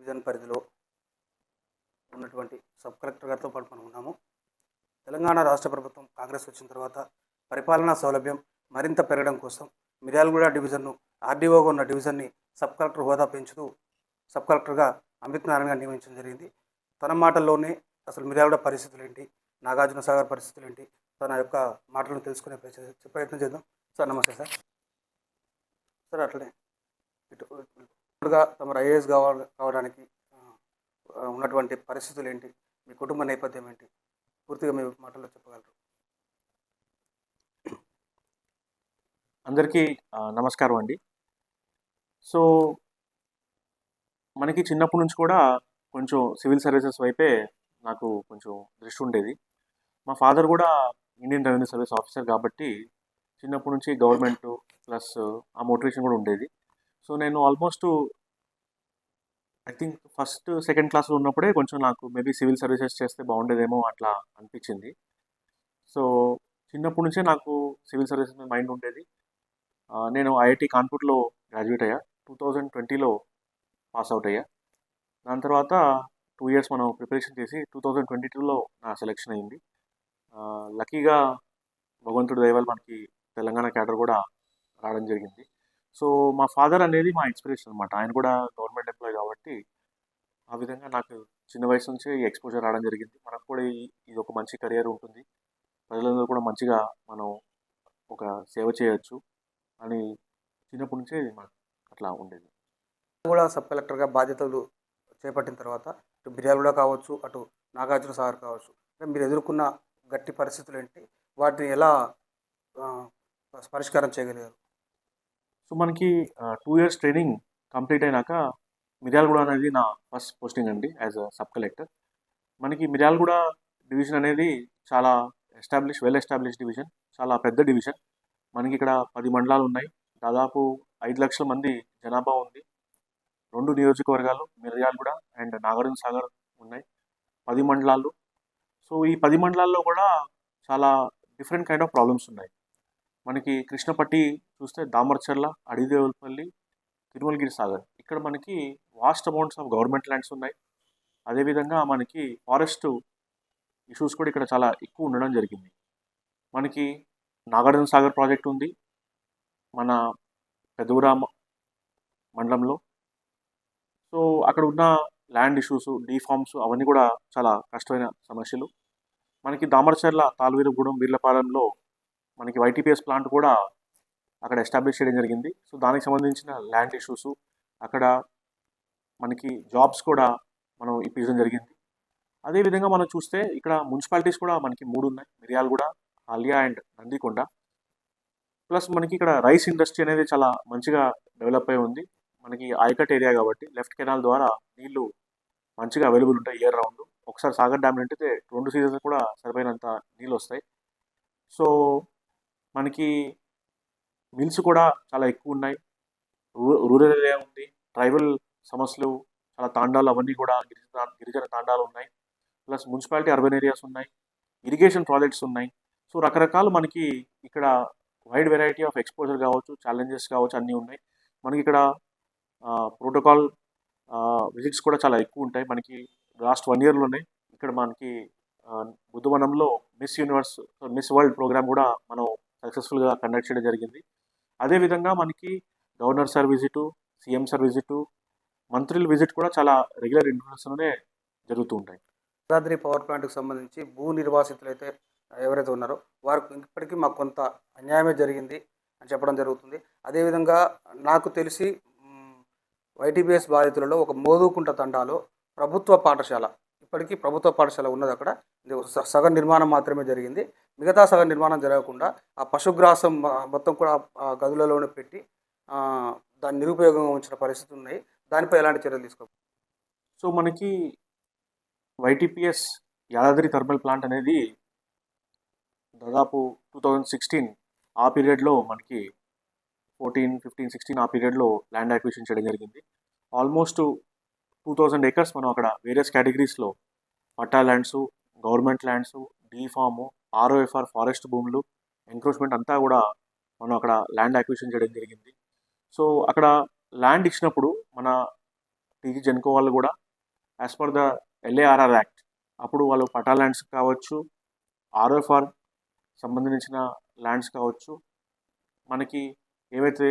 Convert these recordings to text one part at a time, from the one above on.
Division పరిధిలో ఉన్నటువంటి sub collector గారితో పాటు మనం ఉన్నాము. తెలంగాణ రాష్ట్ర ప్రభుత్వం కాంగ్రెస్ వచ్చిన తర్వాత పరిపాలనా సౌలభ్యం మరింత పెరగడం కోసం మిర్యాలగూడ డివిజన్ను ఆర్డీఓగా ఉన్న డివిజన్ని సబ్ కలెక్టర్ హోదా పెంచుతూ సబ్ కలెక్టర్గా అమిత్ నారాయణ గారిని నియమించడం జరిగింది. తన మాటల్లోనే అసలు మిర్యాలగూడ పరిస్థితులు ఏంటి, నాగార్జున సాగర్ పరిస్థితులు ఏంటి, తన యొక్క మాటలను తెలుసుకునే ప్రయత్నం చేద్దాం. సార్ నమస్తే సార్. సార్ అట్లనే ఇటుగా తమరు ఐఏఎస్ కావడానికి ఉన్నటువంటి పరిస్థితులు ఏంటి, మీ కుటుంబ నేపథ్యం ఏంటి, పూర్తిగా మీ మాటల్లో చెప్పగలరు? అందరికీ నమస్కారం అండి. సో మనకి చిన్నప్పటి నుంచి కూడా కొంచెం సివిల్ సర్వీసెస్ వైపే నాకు కొంచెం దృష్టి ఉండేది. మా ఫాదర్ కూడా ఇండియన్ రెవెన్యూ సర్వీస్ ఆఫీసర్ కాబట్టి చిన్నప్పటి నుంచి గవర్నమెంట్ ప్లస్ ఆ మోటివేషన్ కూడా ఉండేది. సో నేను almost I think first second క్లాస్లో ఉన్నప్పుడే కొంచెం నాకు మేబీ సివిల్ సర్వీసెస్ చేస్తే బాగుండేదేమో అట్లా అనిపించింది. సో చిన్నప్పటి నుంచే నాకు సివిల్ సర్వీసెస్ మీద మైండ్ ఉండేది. నేను ఐఐటి కాన్పూర్లో గ్రాడ్యుయేట్ అయ్యా. 2020లో పాస్ అవుట్ అయ్యా. దాని తర్వాత 2 years మనం ప్రిపరేషన్ చేసి 2022లో నా సెలెక్షన్ అయింది. లక్కీగా భగవంతుడి దయ వల్ల మనకి తెలంగాణ క్యాడర్ కూడా రావడం జరిగింది. సో మా ఫాదర్ అనేది మా ఇన్స్పిరేషన్ అనమాట. ఆయన కూడా గవర్నమెంట్ ఎంప్లాయ్ కాబట్టి ఆ విధంగా నాకు చిన్న వయసు నుంచే ఈ ఎక్స్పోజర్ రావడం జరిగింది. మనకు కూడా ఇది ఒక మంచి కెరియర్ ఉంటుంది, ప్రజలందరూ కూడా మంచిగా మనం ఒక సేవ చేయొచ్చు అని చిన్నప్పటి నుంచే మాకు అట్లా ఉండేది. కూడా సబ్ కలెక్టర్గా బాధ్యతలు చేపట్టిన తర్వాత ఇటు మిర్యాలగూడ కావచ్చు, అటు నాగార్జున సాగర్ కావచ్చు, మీరు ఎదుర్కొన్న గట్టి పరిస్థితులు ఏంటి, వాటిని ఎలా పరిష్కారం చేయగలిగారు? సో మనకి 2 years ట్రైనింగ్ కంప్లీట్ అయినాక మిర్యాలగూడ అనేది నా ఫస్ట్ పోస్టింగ్ అండి యాజ్ అ సబ్ కలెక్టర్. మనకి మిర్యాలగూడ డివిజన్ అనేది చాలా వెల్ ఎస్టాబ్లిష్ డివిజన్, చాలా పెద్ద డివిజన్. మనకి ఇక్కడ 10 మండలాలు ఉన్నాయి, దాదాపు 5 లక్షల మంది జనాభా ఉంది. 2 నియోజకవర్గాలు మిర్యాలగూడ అండ్ నాగార్జున సాగర్ ఉన్నాయి, 10 మండలాలు. సో ఈ 10 మండలాల్లో కూడా చాలా డిఫరెంట్ కైండ్ ఆఫ్ ప్రాబ్లమ్స్ ఉన్నాయి. మనకి కృష్ణపట్టి చూస్తే దామర్చర్ల, అడిదేవులపల్లి, తిరుమలగిరి సాగర్, ఇక్కడ మనకి vast amounts of government lands ఉన్నాయి. అదేవిధంగా మనకి ఫారెస్ట్ ఇష్యూస్ కూడా ఇక్కడ చాలా ఎక్కువ ఉండడం జరిగింది. మనకి నాగార్జున సాగర్ ప్రాజెక్ట్ ఉంది మన పెదవురా మండలంలో. సో అక్కడ ఉన్న ల్యాండ్ ఇష్యూస్, డీఫార్మ్స్ అవన్నీ కూడా చాలా కష్టమైన సమస్యలు. మనకి దామరచర్ల, తాళవీరగూడెం, వీర్లపాలెంలో మనకి వైటీపీఎస్ ప్లాంట్ కూడా అక్కడ ఎస్టాబ్లిష్ చేయడం జరిగింది. సో దానికి సంబంధించిన ల్యాండ్ ఇష్యూస్, అక్కడ మనకి జాబ్స్ కూడా మనం ఇప్పించడం జరిగింది. అదేవిధంగా మనం చూస్తే ఇక్కడ మున్సిపాలిటీస్ కూడా మనకి 3 ఉన్నాయి, మిర్యాలగూడ, హాల్దియా అండ్ నందికొండ. ప్లస్ మనకి ఇక్కడ రైస్ ఇండస్ట్రీ అనేది చాలా మంచిగా డెవలప్ అయి ఉంది. మనకి ఆయకట్ ఏరియా కాబట్టి లెఫ్ట్ కెనాల్ ద్వారా నీళ్లు మంచిగా అవైలబుల్ ఉంటాయి ఇయర్ రౌండ్. ఒకసారి సాగర్ డ్యామ్ నిండితే 2 సీజన్స్ కూడా సరిపోయినంత నీళ్ళు వస్తాయి. సో మనకి మిల్స్ కూడా చాలా ఎక్కువ ఉన్నాయి, రూరల్ ఏరియా ఉంది, ట్రైబల్ సమస్యలు చాలా తాండాలు అవన్నీ కూడా గిరిజన తాండాలు ఉన్నాయి. ప్లస్ మున్సిపాలిటీ అర్బన్ ఏరియాస్ ఉన్నాయి, ఇరిగేషన్ ప్రాజెక్ట్స్ ఉన్నాయి. సో రకరకాలు మనకి ఇక్కడ వైడ్ వెరైటీ ఆఫ్ ఎక్స్పోజర్ కావచ్చు, ఛాలెంజెస్ కావచ్చు, అన్నీ ఉన్నాయి. మనకి ఇక్కడ ప్రోటోకాల్ విజిట్స్ కూడా చాలా ఎక్కువ ఉంటాయి. మనకి లాస్ట్ 1 yearలోనే ఇక్కడ మనకి బుద్ధవనంలో మిస్ వరల్డ్ ప్రోగ్రామ్ కూడా మనం సక్సెస్ఫుల్గా కండక్ట్ చేయడం జరిగింది. అదేవిధంగా మనకి గవర్నర్ సార్ విజిటు, సీఎం సార్ విజిటు, మంత్రుల విజిట్ కూడా చాలా రెగ్యులర్ ఇంటర్వ్యూస్లోనే జరుగుతూ ఉంటాయి. యాదాద్రి పవర్ ప్లాంట్కి సంబంధించి భూ నిర్వాసితులు అయితే ఎవరైతే ఉన్నారో వారికి ఇప్పటికీ మాకు కొంత అన్యాయమే జరిగింది అని చెప్పడం జరుగుతుంది. అదేవిధంగా నాకు తెలిసి వైటీపీఎస్ బాధితులలో ఒక మోదుకుంట తండాలో ప్రభుత్వ పాఠశాల, ఇప్పటికీ ప్రభుత్వ పాఠశాల ఉన్నది, అక్కడ సగం నిర్మాణం మాత్రమే జరిగింది. మిగతా సగం నిర్మాణం జరగకుండా ఆ పశుగ్రాసం మొత్తం కూడా ఆ గదులలోనే పెట్టి దాన్ని నిరుపయోగంగా ఉంచిన పరిస్థితులు ఉన్నాయి. దానిపై ఎలాంటి చర్యలు తీసుకోవాలి? సో మనకి వైటీపీఎస్ యాదాద్రి థర్మల్ ప్లాంట్ అనేది దాదాపు 2016 ఆ పీరియడ్లో మనకి 14, 15, 16 ఆ పీరియడ్లో ల్యాండ్ అక్విజిషన్ చేయడం జరిగింది. ఆల్మోస్ట్ 2000 acres మనం అక్కడ వేరియస్ కేటగిరీస్లో పట్టా ల్యాండ్స్, గవర్నమెంట్ ల్యాండ్స్, డీఫాము, ఆర్ఓఎఫ్ఆర్ ఫారెస్ట్ భూములు, ఎంక్రోచ్మెంట్ అంతా కూడా మనం అక్కడ ల్యాండ్ అక్విజిషన్ చేయడం జరిగింది. సో అక్కడ ల్యాండ్ ఇచ్చినప్పుడు మన టీజీ జెన్కో వాళ్ళు కూడా యాజ్ పర్ ద ఎల్ఏఆర్ఆర్ యాక్ట్ అప్పుడు వాళ్ళు పటా ల్యాండ్స్ కావచ్చు, ఆర్ఎఫ్ఆర్ సంబంధించిన ల్యాండ్స్ కావచ్చు, మనకి ఏవైతే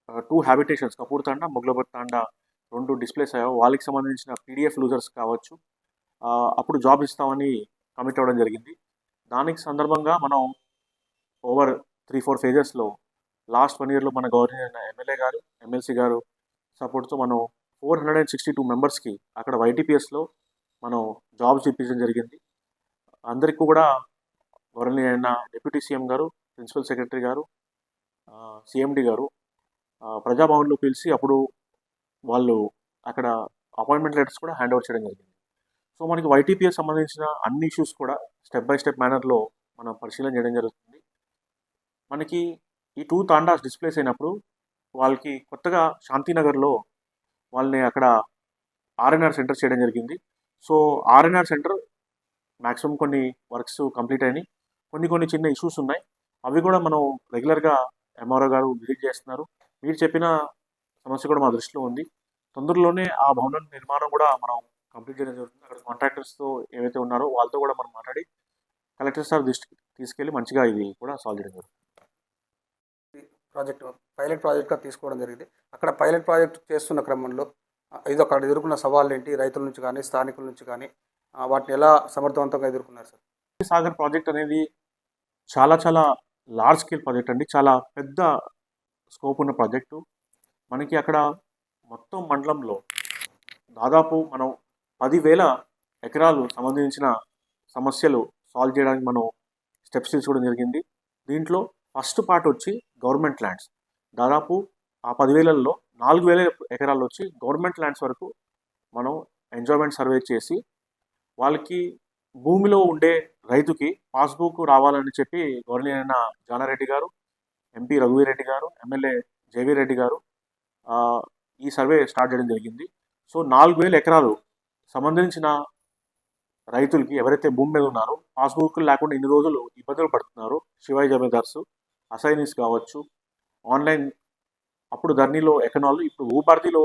2 హ్యాబిటేషన్స్ కపూర్ తాండా, మొగ్లబత్ తాండా 2 డిస్ప్లేస్ అయ్యాయో వాళ్ళకి సంబంధించిన పీడిఎఫ్ లూజర్స్ కావచ్చు, అప్పుడు జాబ్ ఇస్తామని కమిట్ అవ్వడం జరిగింది. దానికి సందర్భంగా మనం ఓవర్ 3-4 ఫేజెస్లో లాస్ట్ 1 ఇయర్లో మన గవర్నర్ ఎమ్మెల్యే గారు, ఎమ్మెల్సీ గారు సపోర్ట్తో మనం 462 మెంబర్స్కి అక్కడ వైటీపీఎస్లో మనం జాబ్స్ ఇప్పించడం జరిగింది. అందరికీ కూడా గవర్నర్ అయిన డిప్యూటీ సీఎం గారు, ప్రిన్సిపల్ సెక్రటరీ గారు, సిఎండి గారు ప్రజాభవన్లో పిలిచి అప్పుడు వాళ్ళు అక్కడ అపాయింట్మెంట్ లెటర్స్ కూడా హ్యాండ్ ఓవర్ చేయడం జరిగింది. సో మనకి వైటీపీఎస్ సంబంధించిన అన్ని ఇష్యూస్ కూడా స్టెప్ బై స్టెప్ మేనర్లో మనం పరిశీలన చేయడం జరుగుతుంది. మనకి ఈ 2 తాండాస్ డిస్ప్లేస్ అయినప్పుడు వాళ్ళకి కొత్తగా శాంతినగర్లో వాళ్ళని అక్కడ ఆర్ఎన్ఆర్ సెంటర్ చేయడం జరిగింది. సో ఆర్ఎన్ఆర్ సెంటర్ మ్యాక్సిమం కొన్ని వర్క్స్ కంప్లీట్ అయినాయి, కొన్ని చిన్న ఇష్యూస్ ఉన్నాయి. అవి కూడా మనం రెగ్యులర్గా ఎంఆర్ఓ గారు విజిట్ చేస్తున్నారు. మీరు చెప్పిన సమస్య కూడా మా దృష్టిలో ఉంది. తొందరలోనే ఆ భవనం నిర్మాణం కూడా మనం కంప్లీట్ చేయడం జరుగుతుంది. అక్కడ కాంట్రాక్టర్స్తో ఏవైతే ఉన్నారో వాళ్ళతో కూడా మనం మాట్లాడి కలెక్టర్ సార్ దృష్టికి తీసుకెళ్ళి మంచిగా ఇది కూడా సాల్వ్ చేయడం జరుగుతుంది. పైలట్ ప్రాజెక్ట్గా తీసుకోవడం జరిగింది. అక్కడ పైలట్ ప్రాజెక్ట్ చేస్తున్న క్రమంలో ఇది అక్కడ ఎదుర్కొన్న సవాళ్ళు ఏంటి, రైతుల నుంచి కానీ స్థానికుల నుంచి కానీ వాటిని ఎలా సమర్థవంతంగా ఎదుర్కొన్నారు సార్? సాగర్ ప్రాజెక్ట్ అనేది చాలా లార్జ్ స్కేల్ ప్రాజెక్ట్ అండి, చాలా పెద్ద స్కోప్ ఉన్న ప్రాజెక్టు. మనకి అక్కడ మొత్తం మండలంలో దాదాపు మనం 10,000 ఎకరాలు సంబంధించిన సమస్యలు సాల్వ్ చేయడానికి మనం స్టెప్స్ తీసుకోవడం జరిగింది. దీంట్లో ఫస్ట్ పార్ట్ వచ్చి గవర్నమెంట్ ల్యాండ్స్. దాదాపు ఆ 10,000లో 4,000 ఎకరాలు వచ్చి గవర్నమెంట్ ల్యాండ్స్ వరకు మనం ఎంజాయ్మెంట్ సర్వే చేసి వాళ్ళకి భూమిలో ఉండే రైతుకి పాస్బుక్ రావాలని చెప్పి గవర్నర్ అయిన జానారెడ్డి గారు, ఎంపీ రఘువీర్ రెడ్డి గారు, ఎమ్మెల్యే జయవీర్ రెడ్డి గారు ఈ సర్వే స్టార్ట్ చేయడం జరిగింది. సో 4,000 ఎకరాలు సంబంధించిన రైతులకి ఎవరైతే భూమి మీద ఉన్నారో పాస్బుక్ లేకుండా ఇన్ని రోజులు ఇబ్బందులు పడుతున్నారు, శివాయి జమీదార్స్, అసైనీస్ కావచ్చు, ఆన్లైన్ అప్పుడు ధర్నీలో ఎకనాలు, ఇప్పుడు భూభారతిలో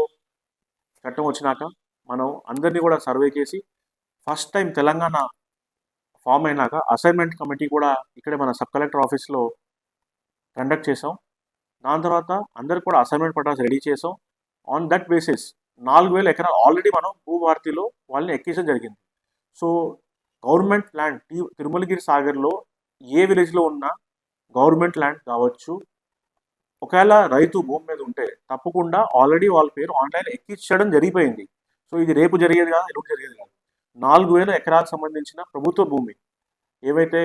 చట్టం వచ్చినాక మనం అందరినీ కూడా సర్వే చేసి ఫస్ట్ టైం తెలంగాణ ఫామ్ అయినాక అసైన్మెంట్ కమిటీ కూడా ఇక్కడే మన సబ్ కలెక్టర్ ఆఫీస్లో కండక్ట్ చేసాం. దాని తర్వాత అందరికి కూడా అసైన్మెంట్ పట్టాస్ రెడీ చేసాం. ఆన్ దట్ బేసిస్ 4,000 ఎకరాలు ఆల్రెడీ మనం భూభారతిలో వాళ్ళని ఎక్కించడం జరిగింది. సో గవర్నమెంట్ ల్యాండ్ తిరుమలగిరి సాగర్లో ఏ విలేజ్లో ఉన్న గవర్నమెంట్ ల్యాండ్ కావచ్చు, ఒకవేళ రైతు భూమి మీద ఉంటే తప్పకుండా ఆల్రెడీ వాళ్ళ పేరు ఆన్లైన్ ఎక్కించడం జరిగిపోయింది. సో ఇది రేపు జరిగేది కాదు, ఎప్పుడు జరిగేది కాదు. 4,000 ఎకరాలకు సంబంధించిన ప్రభుత్వ భూమి ఏవైతే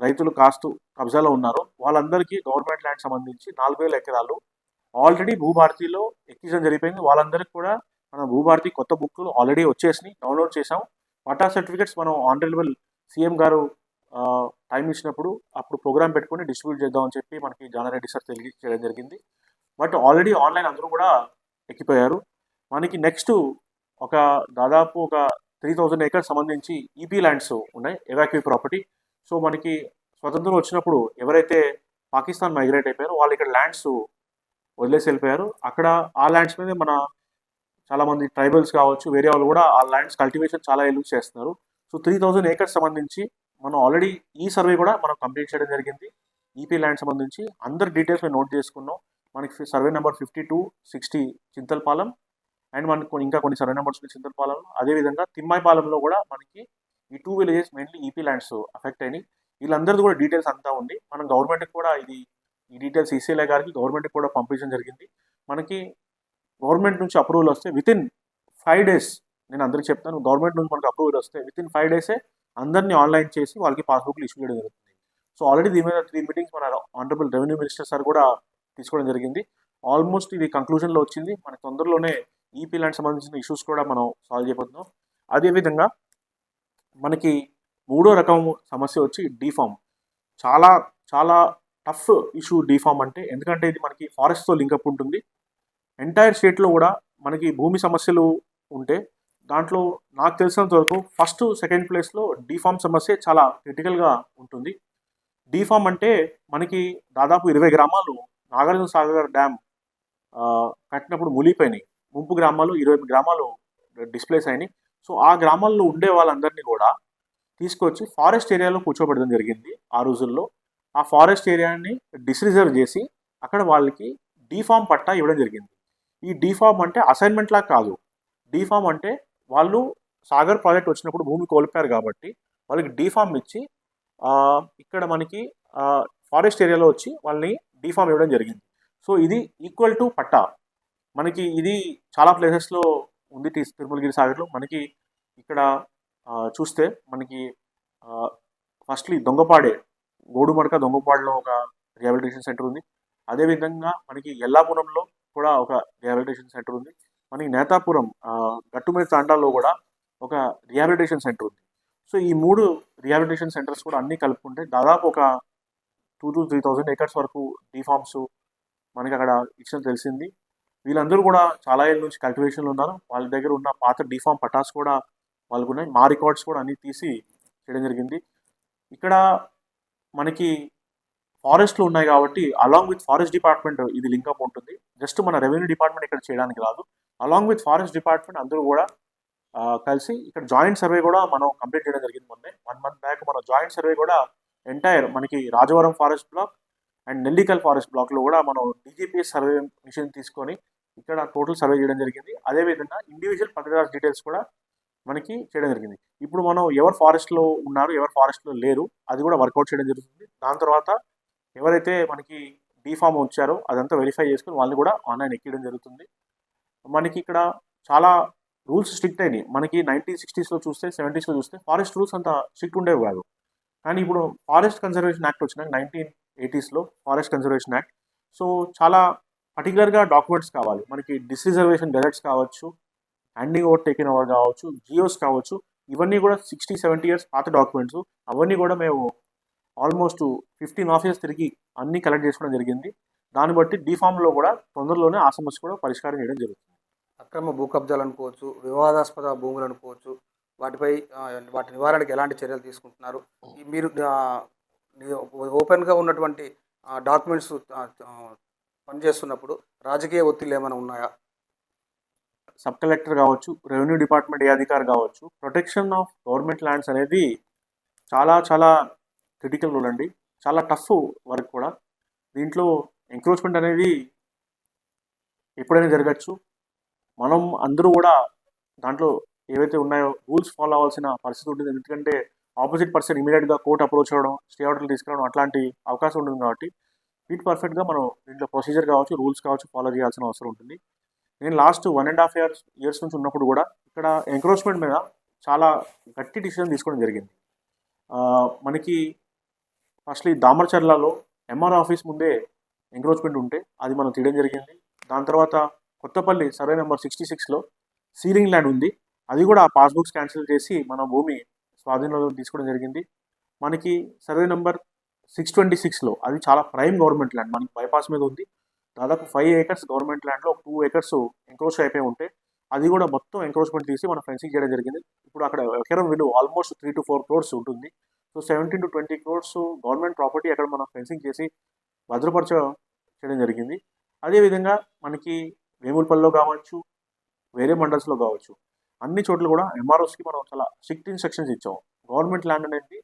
రైతులు కాస్తూ కబ్జాలో ఉన్నారో వాళ్ళందరికీ గవర్నమెంట్ ల్యాండ్ సంబంధించి 4,000 ఎకరాలు ఆల్రెడీ భూభారతిలో ఎక్కించడం జరిగిపోయింది. వాళ్ళందరికీ కూడా మన భూభారతి కొత్త బుక్లు ఆల్రెడీ వచ్చేసినాయి, డౌన్లోడ్ చేసాం. పటా సర్టిఫికేట్స్ మనం ఆనరబుల్ సీఎం గారు టైం ఇచ్చినప్పుడు అప్పుడు ప్రోగ్రామ్ పెట్టుకొని డిస్ట్రిబ్యూట్ చేద్దామని చెప్పి మనకి జానారెడ్డి సార్ తెలియజేయడం జరిగింది. బట్ ఆల్రెడీ ఆన్లైన్ అందరూ కూడా ఎక్కిపోయారు. మనకి నెక్స్ట్ దాదాపు ఒక 3,000 ఏకర్స్ సంబంధించి ఈపీ ల్యాండ్స్ ఉన్నాయి, ఎవాక్యూ ప్రాపర్టీ. సో మనకి స్వతంత్రం వచ్చినప్పుడు ఎవరైతే పాకిస్తాన్ మైగ్రేట్ అయిపోయారో వాళ్ళు ఇక్కడ ల్యాండ్స్ వదిలేసి వెళ్ళిపోయారు. అక్కడ ఆ ల్యాండ్స్ మీద మన చాలామంది ట్రైబల్స్ కావచ్చు, వేరే వాళ్ళు కూడా ఆ ల్యాండ్స్ కల్టివేషన్ చాలా యూజ్ చేస్తున్నారు. సో 3,000 ఏకర్స్ సంబంధించి మనం ఆల్రెడీ ఈ సర్వే కూడా మనం కంప్లీట్ చేయడం జరిగింది. ఈపీ ల్యాండ్ సంబంధించి అందరి డీటెయిల్స్ మేము నోట్ చేసుకున్నాం. మనకి సర్వే నెంబర్ 5260 చింతలపాలెం అండ్ మనకు ఇంకా కొన్ని సర్వే నెంబర్స్ చింతలపాలెం, అదేవిధంగా తిమ్మాయిపాలెంలో కూడా మనకి ఈ 2 villages mainly EP lands affect అయినాయి. వీళ్ళందరిది కూడా డీటెయిల్స్ అంతా ఉంది. మనం గవర్నమెంట్కి కూడా ఈ డీటెయిల్స్ ఈసీఎల్ఐ గారికి గవర్నమెంట్కి కూడా పంపించడం జరిగింది. మనకి గవర్నమెంట్ నుంచి అప్రూవల్ వస్తే వితిన్ 5 days, నేను అందరికీ చెప్తాను, గవర్నమెంట్ నుంచి మనకు అప్రూవల్ వస్తే వితిన్ 5 days అందరినీ ఆన్లైన్ చేసి వాళ్ళకి పాస్బుక్లు ఇష్యూ చేయడం జరుగుతుంది. సో ఆల్రెడీ దీని మీద 3 మీటింగ్స్ మన ఆనరబుల్ రెవెన్యూ మినిస్టర్ సార్ కూడా తీసుకోవడం జరిగింది. ఆల్మోస్ట్ ఇది కంక్లూజన్లో వచ్చింది. మనకి తొందరలోనే ఈపీ ల్యాండ్ సంబంధించిన ఇష్యూస్ కూడా మనం సాల్వ్ చేయబోతున్నాం. అదేవిధంగా మనకి 3వ రకం సమస్య వచ్చి డీఫామ్. చాలా టఫ్ ఇష్యూ డీఫామ్ అంటే, ఎందుకంటే ఇది మనకి ఫారెస్ట్తో లింకప్ ఉంటుంది. ఎంటైర్ స్టేట్లో కూడా మనకి భూమి సమస్యలు ఉంటే దాంట్లో నాకు తెలిసినంత వరకు ఫస్ట్ సెకండ్ ప్లేస్లో డీఫామ్ సమస్య చాలా క్రిటికల్గా ఉంటుంది. డీఫామ్ అంటే మనకి దాదాపు 20 గ్రామాలు నాగార్జున సాగర్ డ్యామ్ కట్టినప్పుడు మునిగిపోయినాయి. ముంపు గ్రామాలు 28 గ్రామాలు డిస్ప్లేస్ అయినాయి. సో ఆ గ్రామాల్లో ఉండే వాళ్ళందరినీ కూడా తీసుకొచ్చి ఫారెస్ట్ ఏరియాలో కూర్చోబెట్టడం జరిగింది ఆ రోజుల్లో. ఆ ఫారెస్ట్ ఏరియాని డిస్రిజర్వ్ చేసి అక్కడ వాళ్ళకి డీఫామ్ పట్టా ఇవ్వడం జరిగింది. ఈ డీఫామ్ అంటే అసైన్మెంట్ లాగా కాదు. డీఫామ్ అంటే వాళ్ళు సాగర్ ప్రాజెక్ట్ వచ్చినప్పుడు భూమి కోల్పోయారు కాబట్టి వాళ్ళకి డీఫామ్ ఇచ్చి ఇక్కడ మనకి ఫారెస్ట్ ఏరియాలో వచ్చి వాళ్ళని డీఫామ్ ఇవ్వడం జరిగింది. సో ఇది ఈక్వల్ టు పట్టా. మనకి ఇది చాలా ప్లేసెస్లో ఉంది తిరుమలగిరి సాగర్లో. మనకి ఇక్కడ చూస్తే మనకి ఫస్ట్లీ దొంగపాడే, గోడుమడక దొంగపాడులో ఒక రిహాబిలిటేషన్ సెంటర్ ఉంది. అదేవిధంగా మనకి ఎల్లాపురంలో కూడా ఒక రిహాబిలిటేషన్ సెంటర్ ఉంది. మనకి నేతాపురం గట్టుమీద తాండాల్లో కూడా ఒక రిహాబిలిటేషన్ సెంటర్ ఉంది. సో ఈ 3 రిహాబిలిటేషన్ సెంటర్స్ కూడా అన్నీ కలుపుకుంటే దాదాపు ఒక 2,000 to 3,000 acres వరకు డీఫామ్స్ మనకి అక్కడ ఇచ్చిన తెలిసింది. వీళ్ళందరూ కూడా చాలా ఏళ్ళ నుంచి కల్టివేషన్లో ఉన్నారు. వాళ్ళ దగ్గర ఉన్న పాత డీఫామ్ పటాస్ కూడా వాళ్ళకు ఉన్నాయి. మా రికార్డ్స్ కూడా అన్నీ తీసి చేయడం జరిగింది. ఇక్కడ మనకి ఫారెస్ట్లు ఉన్నాయి కాబట్టి అలాంగ్ విత్ ఫారెస్ట్ డిపార్ట్మెంట్ ఇది లింకప్ ఉంటుంది. జస్ట్ మన రెవెన్యూ డిపార్ట్మెంట్ ఇక్కడ చేయడానికి రాదు. అలాంగ్ విత్ ఫారెస్ట్ డిపార్ట్మెంట్ అందరూ కూడా కలిసి ఇక్కడ జాయింట్ సర్వే కూడా మనం కంప్లీట్ చేయడం జరిగింది. మొన్నే 1 month బ్యాక్ మన జాయింట్ సర్వే కూడా ఎంటైర్ మనకి Rajavaram forest block and Nellikal forest బ్లాక్లో కూడా మనం DGPS సర్వే మిషన్ తీసుకొని ఇక్కడ టోటల్ సర్వే చేయడం జరిగింది. అదేవిధంగా ఇండివిజువల్ పత్రికాల డీటెయిల్స్ కూడా మనకి చేయడం జరిగింది. ఇప్పుడు మనం ఎవరు ఫారెస్ట్లో ఉన్నారు, ఎవరు ఫారెస్ట్లో లేరు అది కూడా వర్కౌట్ చేయడం జరుగుతుంది. దాని తర్వాత ఎవరైతే మనకి డీఫామ్ వచ్చారో అదంతా వెరిఫై చేసుకుని వాళ్ళని కూడా ఆన్లైన్ ఎక్కియడం జరుగుతుంది. మనకి ఇక్కడ చాలా రూల్స్ స్ట్రిక్ట్ అయినాయి. మనకి 1960s చూస్తే 70s చూస్తే ఫారెస్ట్ రూల్స్ అంత స్ట్రిక్ట్ ఉండేవి కాదు. కానీ ఇప్పుడు ఫారెస్ట్ కన్జర్వేషన్ యాక్ట్ వచ్చినాక 1980s forest conservation act. So చాలా పర్టికులర్గా డాక్యుమెంట్స్ కావాలి మనకి. డిస్రిజర్వేషన్ గెజెట్స్ కావచ్చు, హ్యాండింగ్ ఓవర్ టేకిన్ ఓవర్ కావచ్చు, జియోస్ కావచ్చు, ఇవన్నీ కూడా 60-70 years పాత డాక్యుమెంట్స్. అవన్నీ కూడా మేము ఆల్మోస్ట్ 15 offices తిరిగి అన్నీ కలెక్ట్ చేసుకోవడం జరిగింది. దాన్ని బట్టి డీఫామ్లో కూడా తొందరలోనే ఆ సమస్య కూడా పరిష్కారం చేయడం జరుగుతుంది. అక్రమ భూ కబ్జాలు అనుకోవచ్చు, వివాదాస్పద భూములు అనుకోవచ్చు, వాటిపై వాటి నివారణకు ఎలాంటి చర్యలు తీసుకుంటున్నారు? మీరు ఓపెన్గా ఉన్నటువంటి డాక్యుమెంట్స్ పనిచేస్తున్నప్పుడు రాజకీయ ఒత్తిళ్ళు ఏమైనా ఉన్నాయా? సబ్ కలెక్టర్ కావచ్చు, రెవెన్యూ డిపార్ట్మెంట్ ఏ అధికారి కావచ్చు, ప్రొటెక్షన్ ఆఫ్ గవర్నమెంట్ ల్యాండ్స్ అనేది చాలా చాలా క్రిటికల్ రోల్ అండి. చాలా టఫ్ వర్క్ కూడా. దీంట్లో ఎంక్రోచ్మెంట్ అనేది ఎప్పుడైనా జరగచ్చు. మనం అందరూ కూడా దాంట్లో ఏవైతే ఉన్నాయో రూల్స్ ఫాలో అవ్వాల్సిన పరిస్థితి ఉంటుంది. ఎందుకంటే ఆపోజిట్ పర్సన్ ఇమీడియట్గా కోర్టు అప్రోచ్ అవ్వడం, స్టే ఆర్డర్లు తీసుకురావడం అట్లాంటి అవకాశం ఉంటుంది. కాబట్టి వీటి పర్ఫెక్ట్గా మనం దీంట్లో ప్రొసీజర్ కావచ్చు, రూల్స్ కావచ్చు ఫాలో చేయాల్సిన అవసరం ఉంటుంది. నేను లాస్ట్ 1.5 years నుంచి ఉన్నప్పుడు కూడా ఇక్కడ ఎంక్రోచ్మెంట్ మీద చాలా గట్టి డిసిజన్ తీసుకోవడం జరిగింది. మనకి ఫస్ట్లీ దామరచర్లలో MR ఆఫీస్ ముందే ఎంక్రోచ్మెంట్ ఉంటే అది మనం తీయడం జరిగింది. దాని తర్వాత కొత్తపల్లి సర్వే నెంబర్ 66లో సీలింగ్ ల్యాండ్ ఉంది. అది కూడా పాస్బుక్స్ క్యాన్సిల్ చేసి మన భూమి స్వాధీనంలో తీసుకోవడం జరిగింది. మనకి సర్వే నెంబర్ 626లో అది చాలా ప్రైమ్ గవర్నమెంట్ ల్యాండ్, మనకి బైపాస్ మీద ఉంది. దాదాపు 5 acres గవర్నమెంట్ ల్యాండ్లో 2 acres ఎంక్రోచ్ అయిపోయి ఉంటే అది కూడా మొత్తం ఎంక్రోచ్మెంట్ తీసి మనం ఫెన్సింగ్ చేయడం జరిగింది. ఇప్పుడు అక్కడ ఎకరం విలువ ఆల్మోస్ట్ 3 to 4 crores ఉంటుంది. So 17 to 20 crores government property అక్కడ మనం ఫెన్సింగ్ చేసి చేయడం జరిగింది. అదేవిధంగా మనకి వేములపల్లిలో కావచ్చు, వేరే మండల్స్లో కావచ్చు, అన్ని చోట్ల కూడా MROస్కి మనం చాలా స్ట్రిక్ట్ ఇన్స్ట్రక్షన్స్ ఇచ్చాం. గవర్నమెంట్ ల్యాండ్ అనేది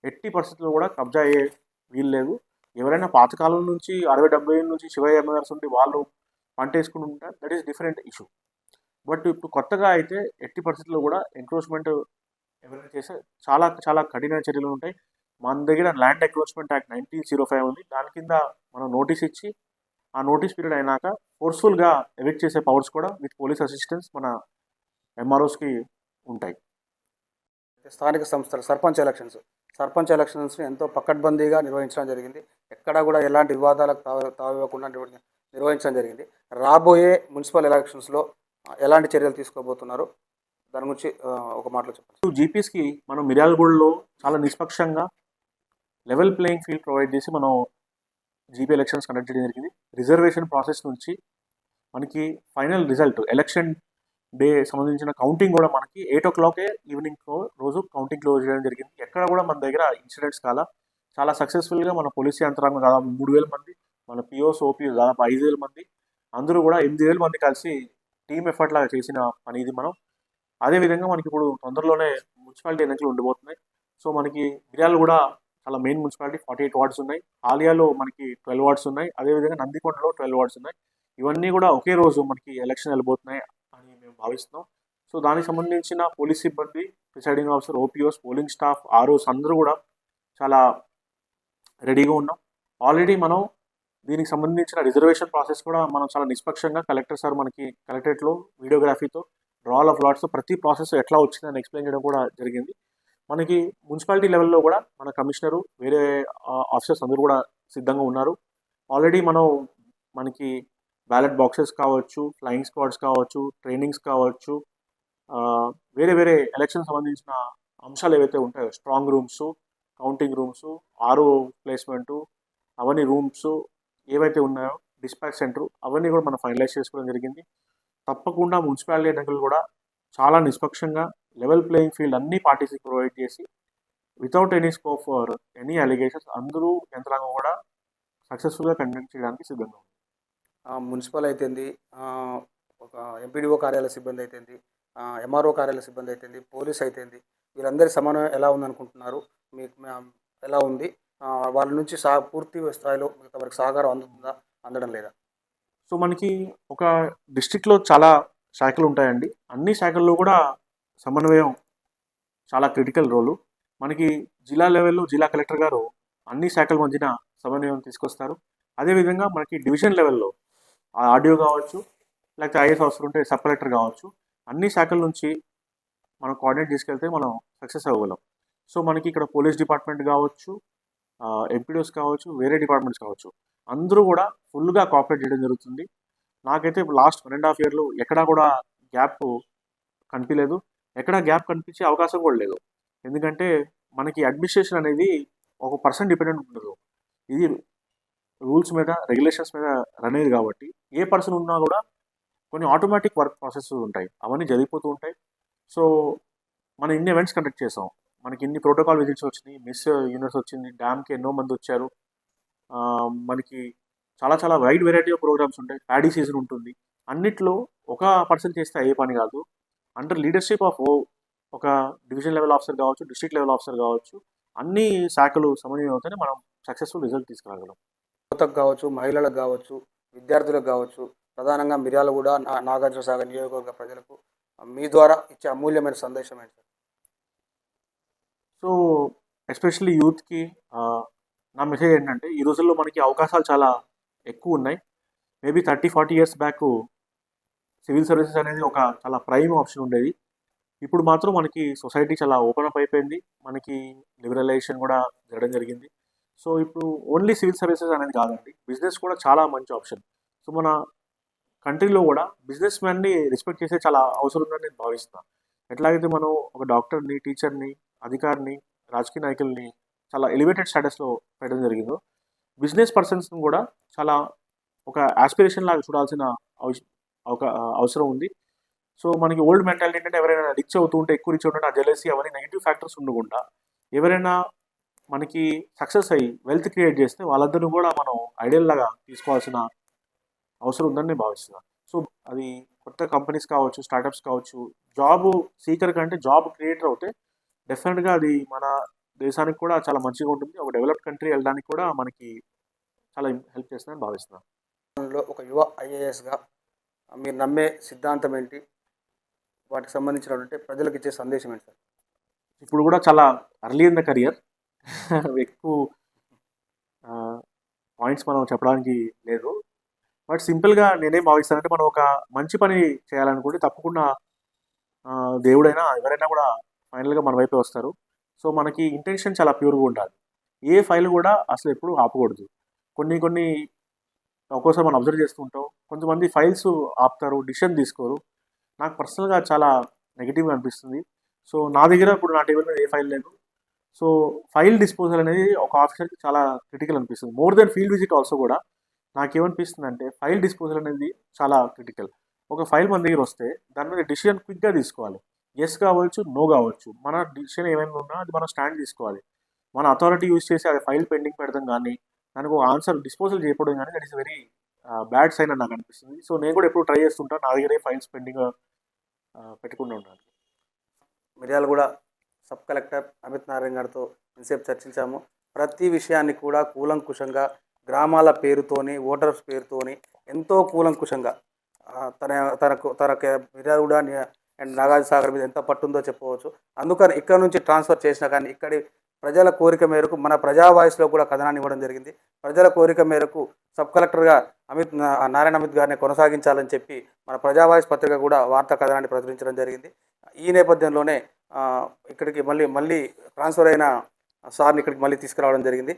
ఎట్టి పరిస్థితుల్లో కూడా కబ్జా అయ్యే వీలు లేదు. ఎవరైనా పాతకాలం నుంచి 60-70 ఏళ్ళ నుంచి శివయ్య ఎమ్మెల్యేస్ ఉండి వాళ్ళు పంట వేసుకుని ఉంటారు, that is different issue. But ఇప్పుడు కొత్తగా అయితే ఎట్టి పరిస్థితుల్లో కూడా ఎంక్రోచ్మెంట్ ఎవరైనా చేస్తే చాలా చాలా కఠిన చర్యలు ఉంటాయి. మన దగ్గర ల్యాండ్ ఎంక్రోచ్మెంట్ యాక్ట్ 1905 ఉంది. దాని కింద మనం నోటీస్ ఇచ్చి ఆ నోటీస్ పీరియడ్ అయినాక ఫోర్స్ఫుల్గా ఎవిక్ట్ చేసే పవర్స్ కూడా విత్ పోలీస్ అసిస్టెన్స్ మన MROస్కి ఉంటాయి. స్థానిక సంస్థల సర్పంచ్ ఎలక్షన్స్ని ఎంతో పకడ్బందీగా నిర్వహించడం జరిగింది. ఎక్కడా కూడా ఎలాంటి వివాదాలకు తావివ్వకుండా నిర్వహించడం జరిగింది. రాబోయే మున్సిపల్ ఎలక్షన్స్లో ఎలాంటి చర్యలు తీసుకోబోతున్నారు? దాని గురించి ఒక మాటలో చెప్పండి. జీపీస్కి మనం మిర్యాలగూడలో చాలా నిష్పక్షంగా లెవెల్ ప్లేయింగ్ ఫీల్డ్ ప్రొవైడ్ చేసి మనం జీపీ ఎలక్షన్స్ కండక్ట్ చేయడం జరిగింది. రిజర్వేషన్ ప్రాసెస్ నుంచి మనకి ఫైనల్ రిజల్ట్ ఎలక్షన్ డే సంబంధించిన కౌంటింగ్ కూడా మనకి 8 o'clock ఈవినింగ్ రోజు కౌంటింగ్ క్లోజ్ చేయడం జరిగింది. ఎక్కడ కూడా మన దగ్గర ఇన్సిడెంట్స్ చాలా సక్సెస్ఫుల్గా మన పోలీస్ యంత్రాంగం దాదాపు 3,000 మంది, మన POs OPs దాదాపు 5,000 మంది, అందరూ కూడా 8,000 మంది కలిసి టీమ్ ఎఫర్ట్ లాగా చేసిన పని ఇది మనం. అదేవిధంగా మనకి ఇప్పుడు తొందరలోనే మున్సిపాలిటీ ఎన్నికలు ఉండబోతున్నాయి. సో మనకి మిర్యాలగూడ చాలా మెయిన్ మున్సిపాలిటీ, 48 వార్డ్స్ ఉన్నాయి. ఆలియాలో మనకి 12 వార్డ్స్ ఉన్నాయి. అదేవిధంగా నందికొండలో 12 వార్డ్స్ ఉన్నాయి. ఇవన్నీ కూడా ఒకే రోజు మనకి ఎలక్షన్ వెళ్ళబోతున్నాయి అని మేము భావిస్తున్నాం. సో దానికి సంబంధించిన పోలీస్ సిబ్బంది, presiding officer, OPOs, polling staff, ROs అందరూ కూడా చాలా రెడీగా ఉన్నాం. ఆల్రెడీ మనం దీనికి సంబంధించిన రిజర్వేషన్ ప్రాసెస్ కూడా మనం చాలా నిష్పక్షంగా కలెక్టర్ సార్ మనకి కలెక్టరేట్లో వీడియోగ్రఫీతో, డ్రాల్ ఆఫ్ లాట్స్తో ప్రతి ప్రాసెస్ ఎట్లా వచ్చిందని ఎక్స్ప్లెయిన్ చేయడం కూడా జరిగింది. మనకి మున్సిపాలిటీ లెవెల్లో కూడా మన కమిషనరు, వేరే ఆఫీసర్స్ అందరూ కూడా సిద్ధంగా ఉన్నారు. ఆల్రెడీ మనకి బ్యాలెట్ బాక్సెస్ కావచ్చు, ఫ్లయింగ్ స్క్వాడ్స్ కావచ్చు, ట్రైనింగ్స్ కావచ్చు, వేరే వేరే ఎలక్షన్ సంబంధించిన అంశాలు ఏవైతే ఉంటాయో, strong rooms, counting rooms, RO placement, అవన్నీ రూమ్స్ ఏవైతే ఉన్నాయో, డిస్పాచ్ సెంటర్, అవన్నీ కూడా మనం ఫైనలైజ్ చేసుకోవడం జరిగింది. తప్పకుండా మున్సిపాలిటీ ఎన్నికలు కూడా చాలా నిష్పక్షంగా లెవెల్ ప్లేయింగ్ ఫీల్డ్ అన్ని పార్టీస్కి ప్రొవైడ్ చేసి without any scope for any allegations అందరూ యంత్రాంగం కూడా సక్సెస్ఫుల్గా కండక్ట్ చేయడానికి సిద్ధంగా ఉంది. మున్సిపల్ అయితేంది, ఒక ఎంపీడీఓ కార్యాలయ సిబ్బంది అయితేంది, ఎంఆర్ఓ కార్యాలయ సిబ్బంది అయితేంది, పోలీస్ అయితేంది, వీళ్ళందరి సమన్వయం ఎలా ఉందనుకుంటున్నారు? మీకు ఎలా ఉంది? వాళ్ళ నుంచి పూర్తి స్థాయిలో వరకు సహకారం అందుతుందా, అందడం లేదా? సో మనకి ఒక డిస్ట్రిక్ట్లో చాలా శాఖలు ఉంటాయండి. అన్ని శాఖల్లో కూడా సమన్వయం చాలా క్రిటికల్ రోలు. మనకి జిల్లా లెవెల్లో జిల్లా కలెక్టర్ గారు అన్ని శాఖల మధ్యన సమన్వయం తీసుకొస్తారు. అదేవిధంగా మనకి డివిజన్ లెవెల్లో ఆడియో కావచ్చు, లేకపోతే ఐఏఎస్ ఆఫీసర్ ఉంటే సబ్ కలెక్టర్ కావచ్చు, అన్ని శాఖల నుంచి మనం కోఆర్డినేట్ తీసుకెళ్తే మనం సక్సెస్ అవ్వగలం. సో మనకి ఇక్కడ పోలీస్ డిపార్ట్మెంట్ కావచ్చు, ఎంపీడీఓస్ కావచ్చు, వేరే డిపార్ట్మెంట్స్ కావచ్చు, అందరూ కూడా ఫుల్గా కోఆపరేట్ చేయడం జరుగుతుంది. నాకైతే లాస్ట్ 1.5 yearలో ఎక్కడా కూడా గ్యాప్ కనిపించలేదు. ఎక్కడా గ్యాప్ కనిపించే అవకాశం కూడా లేదు. ఎందుకంటే మనకి అడ్మినిస్ట్రేషన్ అనేది ఒక పర్సన్ డిపెండెంట్ ఉండదు. ఇది రూల్స్ మీద, రెగ్యులేషన్స్ మీద రన్ అయ్యేది కాబట్టి ఏ పర్సన్ ఉన్నా కూడా కొన్ని ఆటోమేటిక్ వర్క్ ప్రాసెస్ ఉంటాయి, అవన్నీ జరిగిపోతూ ఉంటాయి. సో మనం ఇన్ని ఈవెంట్స్ కండక్ట్ చేసాం, మనకి ఇన్ని ప్రోటోకాల్ విజిట్స్ వచ్చినాయి, మిస్ యూనివర్స్ వచ్చింది, డ్యామ్కి ఎన్నో మంది వచ్చారు, మనకి చాలా చాలా వైడ్ వెరైటీ ఆఫ్ ప్రోగ్రామ్స్ ఉంటాయి, ప్యాడీ సీజన్ ఉంటుంది. అన్నిట్లో ఒక పర్సన్ చేస్తే అయ్యే పని కాదు. అండర్ లీడర్షిప్ ఆఫ్ ఒక డివిజన్ లెవెల్ ఆఫీసర్ కావచ్చు, డిస్ట్రిక్ట్ లెవెల్ ఆఫీసర్ కావచ్చు, అన్ని శాఖలు సమన్వయం అవుతానే మనం సక్సెస్ఫుల్ రిజల్ట్ తీసుకురాగలం. యువతకు కావచ్చు, మహిళలకు కావచ్చు, విద్యార్థులకు కావచ్చు, ప్రధానంగా మిర్యాలగూడ, నాగార్జునసాగర్ నియోజకవర్గ ప్రజలకు మీ ద్వారా ఇచ్చే అమూల్యమైన సందేశం ఏంటి? సో ఎస్పెషల్లీ యూత్కి నా మెసేజ్ ఏంటంటే, ఈ రోజుల్లో మనకి అవకాశాలు చాలా ఎక్కువ ఉన్నాయి. Maybe 30-40 years back civil services అనేది ఒక చాలా ప్రైమ్ ఆప్షన్ ఉండేది. ఇప్పుడు మాత్రం మనకి సొసైటీ చాలా ఓపెన్ అప్ అయిపోయింది, మనకి లిబరలైజేషన్ కూడా జరగడం జరిగింది. సో ఇప్పుడు ఓన్లీ సివిల్ సర్వీసెస్ అనేది కాదండి, బిజినెస్ కూడా చాలా మంచి ఆప్షన్. సో మన కంట్రీలో కూడా బిజినెస్ మ్యాన్ని రెస్పెక్ట్ చేసే చాలా అవసరం ఉందని నేను భావిస్తున్నాను. ఎట్లాగైతే మనం ఒక డాక్టర్ని, టీచర్ని, అధికారిని, రాజకీయ నాయకుల్ని చాలా ఎలివేటెడ్ స్టేటస్లో పెట్టడం జరిగిందో, బిజినెస్ పర్సన్స్ని కూడా చాలా ఒక ఆస్పిరేషన్ లాగా చూడాల్సిన అవసరం ఉంది. సో మనకి ఓల్డ్ మెంటాలిటీ ఏంటంటే, ఎవరైనా రిచ్ అవుతూ ఉంటే, ఎక్కువ రిచ్ ఉంటే ఆ జెలసీ అవన్నీ నెగిటివ్ ఫ్యాక్టర్స్ ఉండకుండా, ఎవరైనా మనకి సక్సెస్ అయ్యి వెల్త్ క్రియేట్ చేస్తే వాళ్ళందరినీ కూడా మనం ఐడియల్ లాగా తీసుకోవాల్సిన అవసరం ఉందని నేను భావిస్తున్నాను. సో అది కొత్త కంపెనీస్ కావచ్చు, స్టార్టప్స్ కావచ్చు, జాబ్ సీకర్ కంటే జాబ్ క్రియేటర్ అవుతే డెఫినెట్గా అది మన దేశానికి కూడా చాలా మంచిగా ఉంటుంది. ఒక డెవలప్డ్ కంట్రీ వెళ్ళడానికి కూడా మనకి చాలా హెల్ప్ చేస్తుందని భావిస్తున్నాను. ఒక యువ ఐఏఎస్గా మీరు నమ్మే సిద్ధాంతం ఏంటి? వాటికి సంబంధించినటువంటి ప్రజలకు ఇచ్చే సందేశం ఏంటి సార్? ఇప్పుడు కూడా చాలా అర్లీ ఇన్ ద కెరియర్, ఎక్కువ పాయింట్స్ మనం చెప్పడానికి లేదు. బట్ సింపుల్గా నేనేం భావిస్తానంటే, మనం ఒక మంచి పని చేయాలనుకుంటే తప్పకుండా దేవుడైనా ఎవరైనా కూడా ఫైనల్గా మన వైపే వస్తారు. సో మనకి ఇంటెన్షన్ చాలా ప్యూర్గా ఉండాలి. ఏ ఫైల్ కూడా అసలు ఎప్పుడు ఆపకూడదు. కొన్ని ఒక్కోసారి మనం అబ్జర్వ్ చేస్తూ ఉంటాం, కొంతమంది ఫైల్స్ ఆపుతారు, డిసిషన్ తీసుకోరు. నాకు పర్సనల్గా చాలా నెగిటివ్గా అనిపిస్తుంది. సో నా దగ్గర ఇప్పుడు నా టేబుల్ మీద ఏ ఫైల్ లేదు. సో ఫైల్ డిస్పోజల్ అనేది ఒక ఆఫీసర్కి చాలా క్రిటికల్ అనిపిస్తుంది. More than field visit also కూడా నాకేమనిపిస్తుంది అంటే, ఫైల్ డిస్పోజల్ అనేది చాలా క్రిటికల్. ఒక ఫైల్ మన దగ్గర వస్తే దాని మీద డిసిషన్ క్విక్గా తీసుకోవాలి. ఎస్ కావచ్చు, నో కావచ్చు, మన డిసిషన్ ఏమైనా ఉన్నా అది మనం స్టాండ్ తీసుకోవాలి. మన అథారిటీ యూజ్ చేసి అది ఫైల్ పెండింగ్ పెడతాం కానీ దానికి ఒక ఆన్సర్ డిస్పోజల్ చేయకపోవడం కానీ that is very bad sign అని నాకు అనిపిస్తుంది. సో నేను కూడా ఎప్పుడు ట్రై చేస్తుంటాను, నా దగ్గరే ఫైల్స్ పెండింగ్ పెట్టుకుంటూ ఉంటాను. మిర్యాలగూడ సబ్ కలెక్టర్ అమిత్ నారాయణ గారితో ఇంతసేపు చర్చించాము. ప్రతి విషయాన్ని కూడా కూలంకుషంగా గ్రామాల పేరుతోని, ఓటర్స్ పేరుతోని ఎంతో కూలంకుషంగా తన తనకు మిర్యాలగూడ అండ్ నాగార్జున సాగర్ మీద ఎంత పట్టుందో చెప్పవచ్చు. అందుకని ఇక్కడ నుంచి ట్రాన్స్ఫర్ చేసినా కానీ ఇక్కడి ప్రజల కోరిక మేరకు మన ప్రజా వాయిస్లో కూడా కథనాన్ని ఇవ్వడం జరిగింది. ప్రజల కోరిక మేరకు సబ్ కలెక్టర్గా నారాయణ అమిత్ గారిని కొనసాగించాలని చెప్పి మన ప్రజా వాయిస్ పత్రిక కూడా వార్తా కథనాన్ని ప్రచురించడం జరిగింది. ఈ నేపథ్యంలోనే ఇక్కడికి మళ్ళీ ట్రాన్స్ఫర్ అయిన సార్ని ఇక్కడికి మళ్ళీ తీసుకురావడం జరిగింది.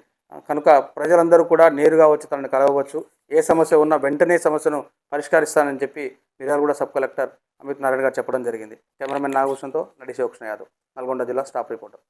కనుక ప్రజలందరూ కూడా నేరుగా వచ్చి తనని కలవవచ్చు, ఏ సమస్య ఉన్నా వెంటనే సమస్యను పరిష్కరిస్తానని చెప్పి మిర్యాలగూడ సబ్ కలెక్టర్ అమిత్ నారాయణ గారు చెప్పడం జరిగింది. కెమెరామెన్ నాగభూషణ్తో నడి శివకృష్ణ యాదవ్, నల్గొండ జిల్లా స్టాఫ్ రిపోర్టర్.